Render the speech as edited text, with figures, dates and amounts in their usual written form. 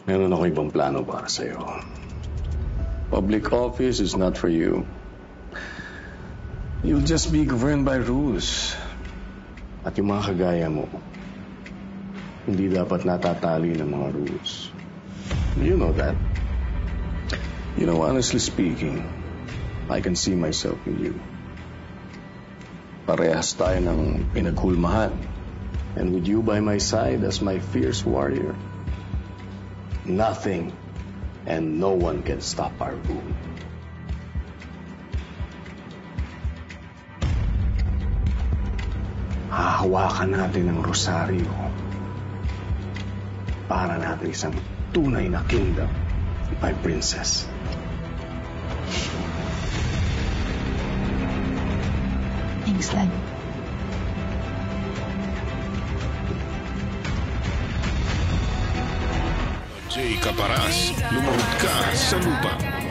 Meron ako ibang plano para sa'yo. Public office is not for you. You'll just be governed by rules. At yung mga kagaya mo, hindi dapat natatali ng mga rules. You know that. You know, honestly speaking, I can see myself in you. Parehas tayo ng pinaghulmahan. And with you by my side as my fierce warrior, nothing and no one can stop our rule. Hahawakan natin ang rosaryo para natin isang tunay na kingdom, my princess. Thanks, Dad. Jay Caparas, lumuhod ka sa lupa.